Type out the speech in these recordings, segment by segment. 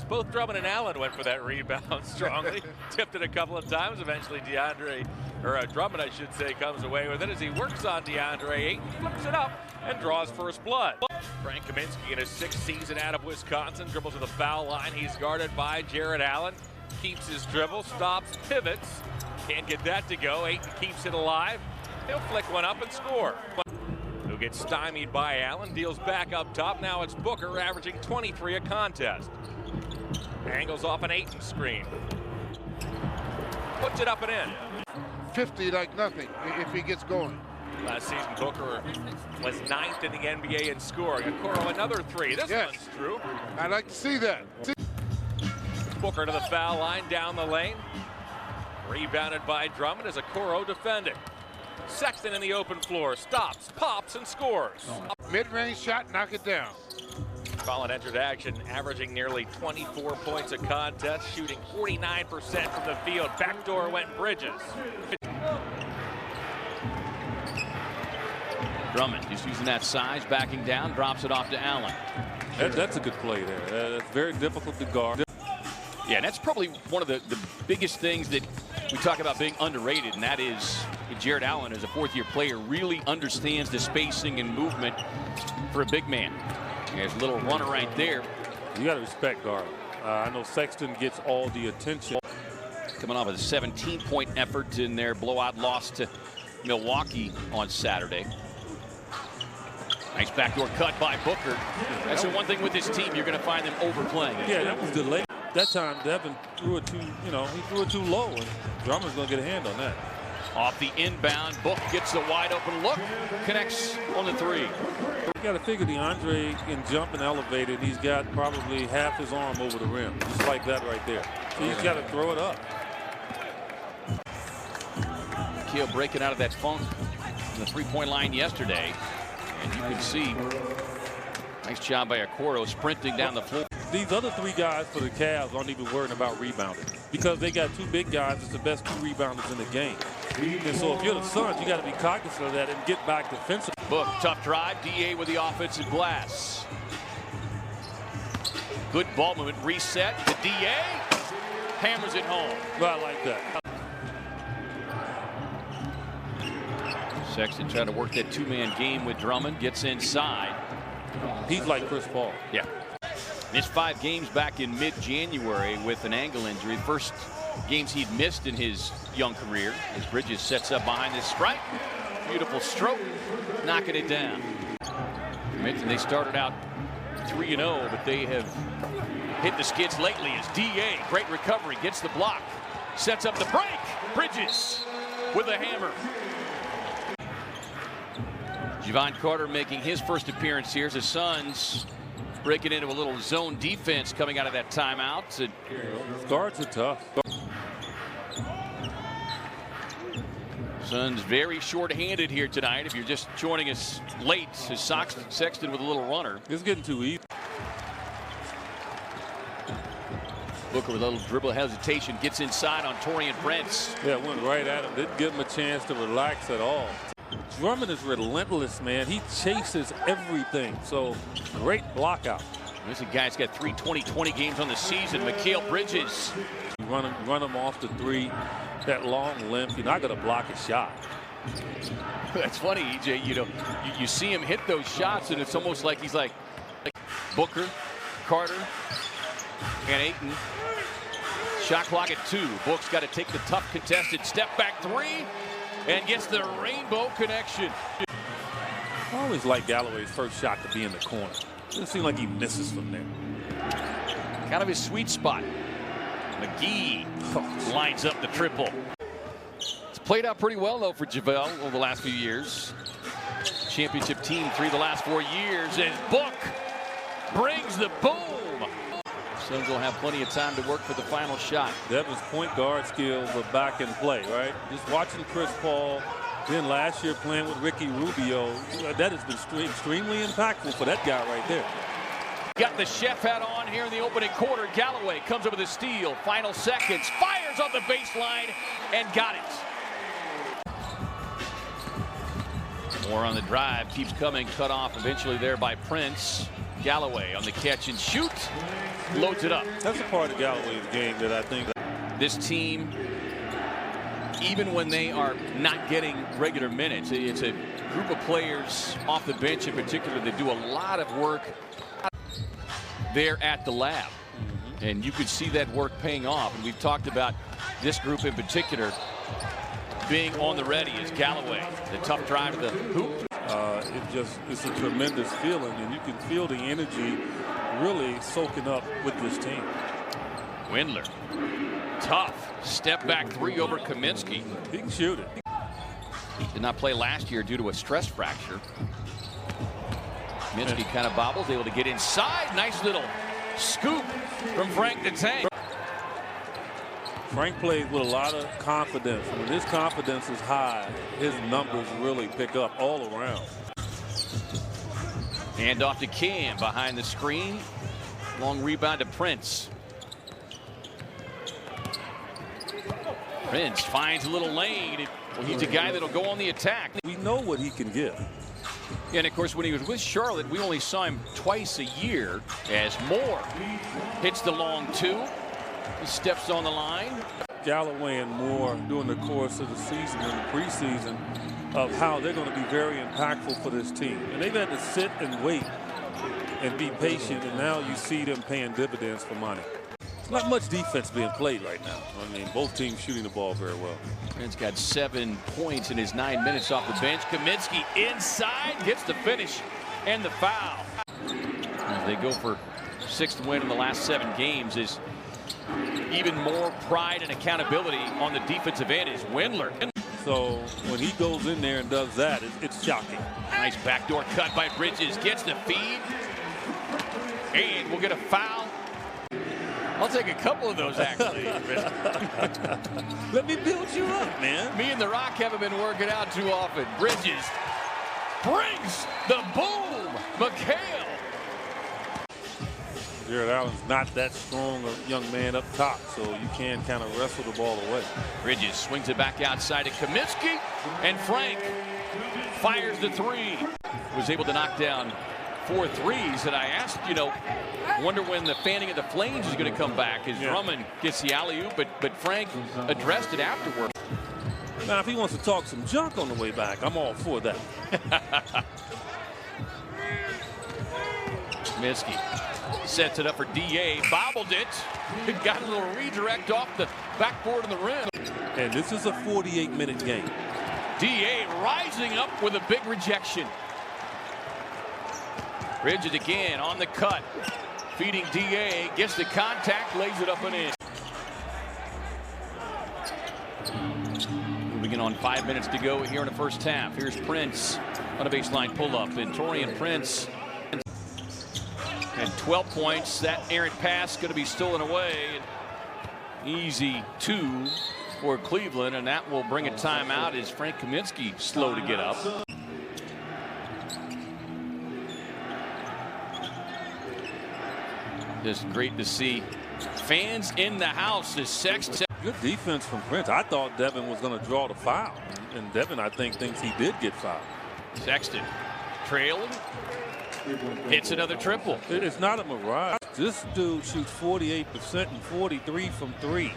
Both Drummond and Allen went for that rebound strongly. Tipped it a couple of times. Eventually Drummond, I should say, comes away with it as he works on DeAndre Ayton, flips it up, and draws first blood. Frank Kaminsky in his 6th season out of Wisconsin dribbles to the foul line. He's guarded by Jared Allen. Keeps his dribble, stops, pivots. Can't get that to go. Ayton keeps it alive. He'll flick one up and score. Who gets stymied by Allen, deals back up top. Now it's Booker averaging 23 a contest. Angles off an Ayton screen. Puts it up and in. 50 like nothing if he gets going. Last season, Booker was 9th in the NBA in scoring. Okoro another 3. This one's true. I'd like to see that. Booker to the foul line, down the lane. Rebounded by Drummond as Okoro defending. Sexton in the open floor, stops, pops, and scores. Mid-range shot, knock it down. Collin entered action, averaging nearly 24 points a contest, shooting 49% from the field. Backdoor went Bridges. Drummond just using that size, backing down, drops it off to Allen. That's a good play there. That's very difficult to guard. Yeah, and that's probably one of the biggest things that we talk about being underrated, and that is Jared Allen, as a 4th-year player, really understands the spacing and movement for a big man. There's a little runner right there. You got to respect Garland. I know Sexton gets all the attention. Coming off a 17-point effort in their blowout loss to Milwaukee on Saturday. Nice backdoor cut by Booker. That's the one thing with this team, you're going to find them overplaying it. Yeah, that was delayed. That time, Devin threw it too, he threw it too low, and Drummond's going to get a hand on that. Off the inbound, Book gets the wide open look, connects on the 3. You got to figure DeAndre can jump and elevate it. He's got probably half his arm over the rim, just like that right there. So he's got to throw it up. Keel breaking out of that funk from the 3-point line yesterday. And you can see, nice job by Okoro sprinting down the floor. These other 3 guys for the Cavs aren't even worrying about rebounding because they got 2 big guys. It's the best 2 rebounders in the game. And so if you're the Suns, you got to be cognizant of that and get back defensively. Book, tough drive. DA with the offensive glass. Good ball movement. Reset to DA. Hammers it home. Well, I like that. Sexton trying to work that 2-man game with Drummond. Gets inside. He's like Chris Paul. Yeah. Missed 5 games back in mid-January with an ankle injury. First games he'd missed in his young career. As Bridges sets up behind this strike. Beautiful stroke, knocking it down. You mentioned they started out 3-0, but they have hit the skids lately as DA, great recovery, gets the block, sets up the break. Bridges with a hammer. Javon Carter making his first appearance here as the Suns breaking into a little zone defense coming out of that timeout. Guards are tough. Suns very short-handed here tonight. If you're just joining us late, as Sexton with a little runner. It's getting too easy. Booker with a little dribble hesitation, gets inside on Taurean Prince. Yeah, went right at him. Didn't give him a chance to relax at all. Drummond is relentless, man. He chases everything. So great block out. This guy's got 3 20-20 games on the season. Mikal Bridges. You run him off the 3. That long length, you're not going to block a shot. That's funny, EJ. You see him hit those shots, and it's almost like he's like Booker, Carter, and Ayton. Shot clock at 2. Book's got to take the tough contested step back 3, and gets the rainbow connection. I always like Galloway's first shot to be in the corner. Doesn't seem like he misses from there. Kind of his sweet spot. McGee lines up the triple. It's played out pretty well, though, for JaVale over the last few years. Championship team 3 of the last 4 years, and Book brings the boom. Suns will have plenty of time to work for the final shot. Devin's point guard skills are back in play, right? Just watching Chris Paul, then last year playing with Ricky Rubio, that has been extremely impactful for that guy right there. Got the chef hat on here in the opening quarter. Galloway comes up with a steal. Final seconds. Fires off the baseline and got it. More on the drive. Keeps coming. Cut off eventually there by Prince. Galloway on the catch and shoot. loads it up. That's a part of Galloway's game that I think This team, even when they are not getting regular minutes, it's a group of players off the bench in particular that do a lot of work there at the lab. And you could see that work paying off. And we've talked about this group in particular being on the ready as Galloway, the tough drive to the hoop. it's a tremendous feeling, and you can feel the energy really soaking up with this team. Windler, tough step back three over Kaminsky. He can shoot it. Did not play last year due to a stress fracture. Kaminsky kind of bobbles, able to get inside. Nice little scoop from Frank the Tank. Frank plays with a lot of confidence. When his confidence is high, his numbers really pick up all around. Hand off to Cam behind the screen. Long rebound to Prince. Prince finds a little lane. Well, he's a guy that'll go on the attack. We know what he can give. And of course, when he was with Charlotte, we only saw him twice a year as Moore hits the long two. He steps on the line. Galloway and Moore during the course of the season and the preseason of how they're going to be very impactful for this team. And they've had to sit and wait and be patient, and now you see them paying dividends for money. There's not much defense being played right now. I mean, both teams shooting the ball very well. Prince got 7 points in his 9 minutes off the bench. Kaminsky inside, gets the finish and the foul. As they go for 6th win in the last 7 games, is even more pride and accountability on the defensive end is Windler. So when he goes in there and does that, it's shocking. Nice backdoor cut by Bridges, gets the feed, and we'll get a foul. I'll take a couple of those, actually. Let me build you up, man. Me and The Rock haven't been working out too often. Bridges brings the boom. McHale. Jared Allen's not that strong a young man up top, so you can kind of wrestle the ball away. Bridges swings it back outside to Kaminsky, and Frank fires the three. Was able to knock down 4 threes, and I asked, wonder when the fanning of the flames is going to come back as Drummond gets the alley-oop, but Frank addressed it afterward. Now, if he wants to talk some junk on the way back, I'm all for that. Kaminsky sets it up for D.A. Bobbled it. Got a little redirect off the backboard in the rim. And this is a 48-minute game. D.A. rising up with a big rejection. Bridges again on the cut. Feeding D.A. Gets the contact, lays it up and in. Moving in on 5 minutes to go here in the first half. Here's Prince on a baseline pull-up. And Torian Prince and 12 points. That errant pass going to be stolen away. Easy 2 for Cleveland, and that will bring a timeout as Frank Kaminsky slow to get up. Just great to see fans in the house as Sexton. Good defense from Prince. I thought Devin was going to draw the foul, and Devin, I think, thinks he did get fouled. Sexton trailing. Hits another triple. It's not a mirage. This dude shoots 48% and 43 from 3.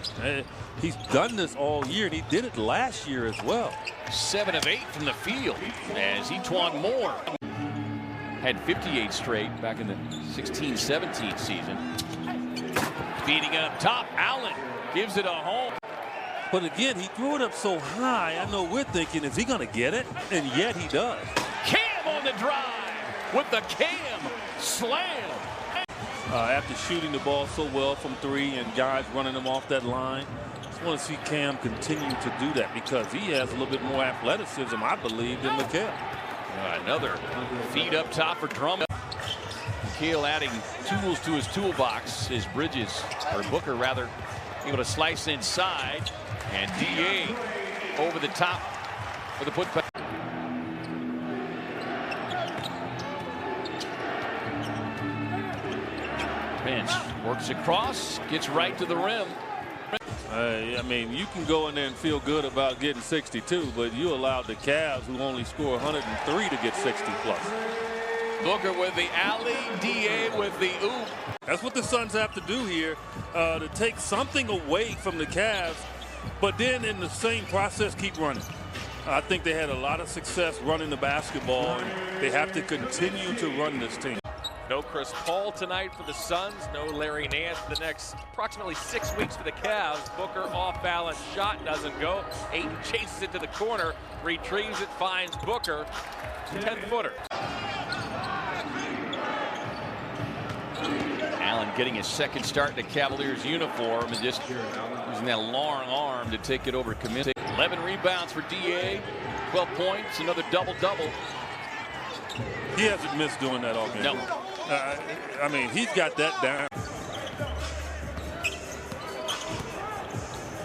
He's done this all year, and he did it last year as well. 7 of 8 from the field as E'Twaun Moore had 58 straight back in the 16-17 season. Feeding up top, Allen gives it a home. But again, he threw it up so high. I know we're thinking, is he going to get it? And yet he does. Cam on the drive with the Cam slam. After shooting the ball so well from 3 and guys running him off that line, just want to see Cam continue to do that because he has a little bit more athleticism, I believe, than McHale. Another feed up top for Drummond. McHale adding tools to his toolbox as Bridges, or Booker rather, able to slice inside, and D.A. over the top for the putback. Prince works across, gets right to the rim. I mean, you can go in there and feel good about getting 62, but you allowed the Cavs, who only score 103, to get 60 plus. Booker with the alley, DA with the oop. That's what the Suns have to do here, to take something away from the Cavs, but then in the same process keep running. I think they had a lot of success running the basketball, and they have to continue to run this team. No Chris Paul tonight for the Suns. No Larry Nance for the next approximately 6 weeks for the Cavs. Booker off balance shot doesn't go. Ayton chases it to the corner, retrieves it, finds Booker. 10-footer. Allen getting his second start in the Cavaliers uniform and just using that long arm to take it over Kaminsky. 11 rebounds for DA, 12 points, another double-double. He hasn't missed doing that all game. No. I mean, he's got that down.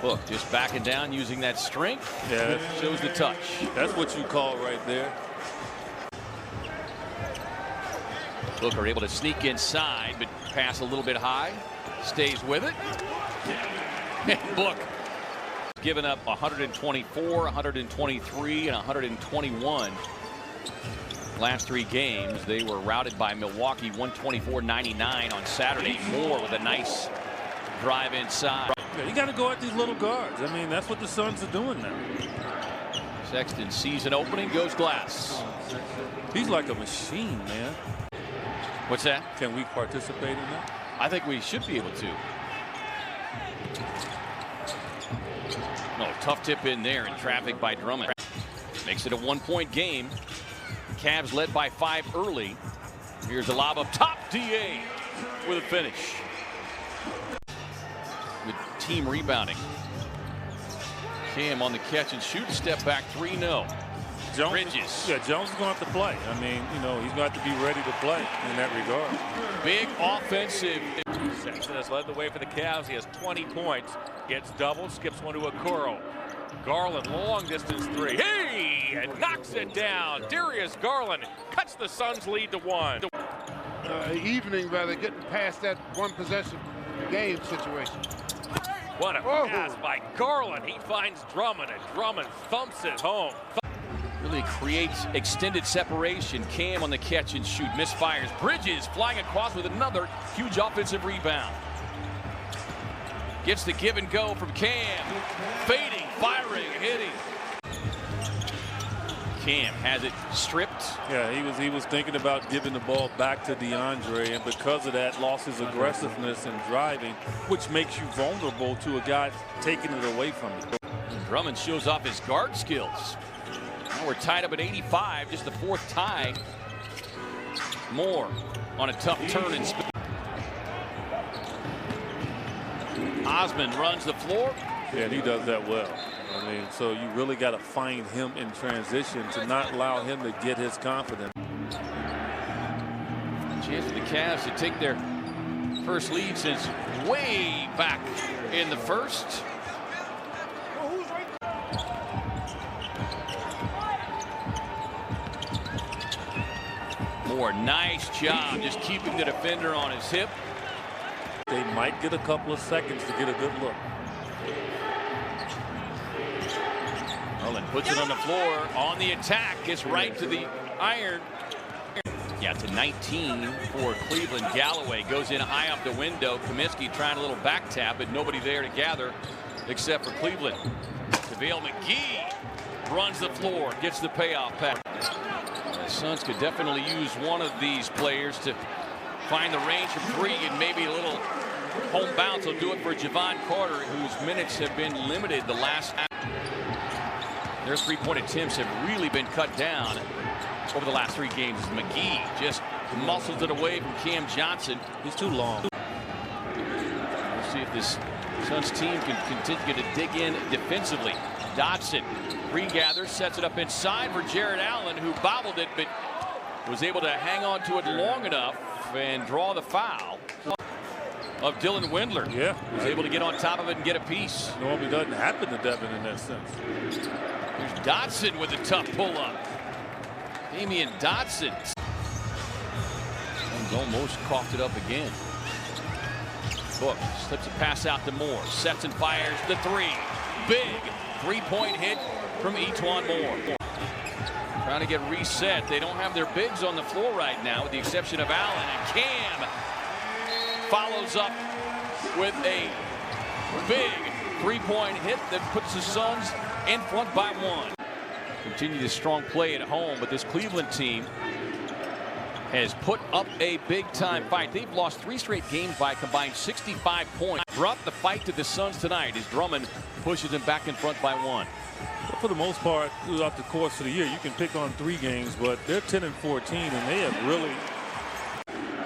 Look, just backing down, using that strength. Yeah, shows the touch. That's what you call right there. Booker able to sneak inside, but pass a little bit high. Stays with it. Book given up 124, 123, and 121. Last 3 games, they were routed by Milwaukee 124-99 on Saturday. Moore with a nice drive inside. Yeah, you got to go at these little guards. I mean, that's what the Suns are doing now. Sexton season opening, goes Glass. He's like a machine, man. What's that? Can we participate in that? I think we should be able to. No, tough tip in there in traffic by Drummond. Makes it a 1-point game. Cavs led by 5 early. Here's a lob up top. DA with a finish. With team rebounding. Cam on the catch and shoot. Step back 3-0. Bridges. Yeah, Jones is going to have to play. I mean, you know, he's going to have to be ready to play in that regard. Big offensive. Sexton has led the way for the Cavs. He has 20 points. Gets doubled, skips one to Okoro. Garland, long distance 3. Hey! And knocks it down. Darius Garland cuts the Suns' lead to 1. Evening, rather, getting past that one possession game situation. What a pass by Garland. He finds Drummond, and Drummond thumps it home. Really creates extended separation. Cam on the catch and shoot. Misfires. Bridges flying across with another huge offensive rebound. Gets the give and go from Cam. Fading, firing, hitting. Cam has it stripped. Yeah, he was thinking about giving the ball back to DeAndre, and because of that, lost his aggressiveness and driving, which makes you vulnerable to a guy taking it away from you. Drummond shows off his guard skills. Now we're tied up at 85, just the 4th tie. Moore on a tough turn and spin. Osmond runs the floor. Yeah, he does that well. I mean, so you really got to find him in transition to not allow him to get his confidence. Chance for the Cavs to take their first lead since way back in the first. Moore, nice job just keeping the defender on his hip. They might get a couple of seconds to get a good look. Garland puts it on the floor. On the attack, gets right to the iron. Yeah, to 19 for Cleveland. Galloway goes in high up the window. Kaminsky trying a little back tap, but nobody there to gather except for Cleveland. JaVale McGee runs the floor, gets the payoff pass. The Suns could definitely use one of these players to find the range from 3 and maybe a little home bounce. Will do it for Javon Carter, whose minutes have been limited the last half. Their 3-point attempts have really been cut down over the last 3 games. McGee just muscles it away from Cam Johnson. He's too long. We'll see if this Suns team can continue to dig in defensively. Dotson regathers, sets it up inside for Jared Allen, who bobbled it, but was able to hang on to it long enough and draw the foul of Dylan Windler. Yeah. Was able to get on top of it and get a piece. Normally doesn't happen to Devin in that sense. Here's Dotson with a tough pull-up. Damian Dotson. And almost coughed it up again. Book slips a pass out to Moore. Sets and fires the 3. Big 3-point hit from E'Twaun Moore. Trying to get reset. They don't have their bigs on the floor right now, with the exception of Allen. And Cam follows up with a big three-point hit that puts the Suns in front by 1. Continue this strong play at home, but this Cleveland team has put up a big-time fight. They've lost 3 straight games by a combined 65 points. Brought the fight to the Suns tonight as Drummond pushes them back in front by 1. For the most part, throughout the course of the year, you can pick on 3 games, but they're 10-14, and they have really.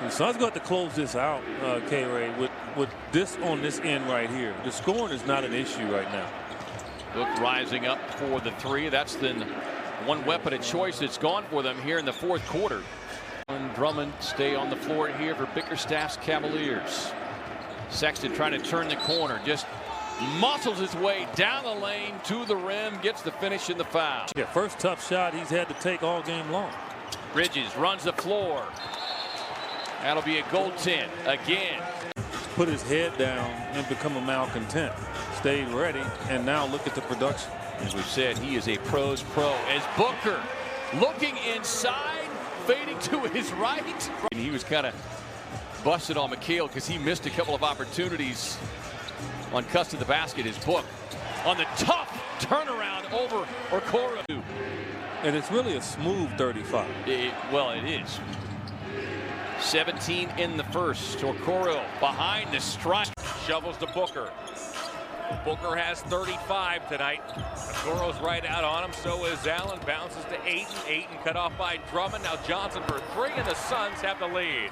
The Suns got to close this out, K-Ray, with this on this end right here. The scoring is not an issue right now. Look rising up for the 3. That's the one weapon of choice that's gone for them here in the 4th quarter. And Drummond stay on the floor here for Bickerstaff's Cavaliers. Sexton trying to turn the corner, just muscles his way down the lane to the rim, gets the finish and the foul. Yeah, first tough shot he's had to take all game long. Bridges runs the floor. That'll be a goaltend again. Put his head down and become a malcontent. Stayed ready, and now look at the production. As we've said, he is a pro's pro. As Booker looking inside, fading to his right. And he was kind of busted on McHale because he missed a couple of opportunities on cuts to the basket. His Book on the tough turnaround over Okoro. And it's really a smooth 35. Well, it is. 17 in the first. Okoro behind the strike. Shovels to Booker. Booker has 35 tonight. Okoro's right out on him. So is Allen. Bounces to Ayton. Ayton cut off by Drummond. Now Johnson for 3, and the Suns have the lead.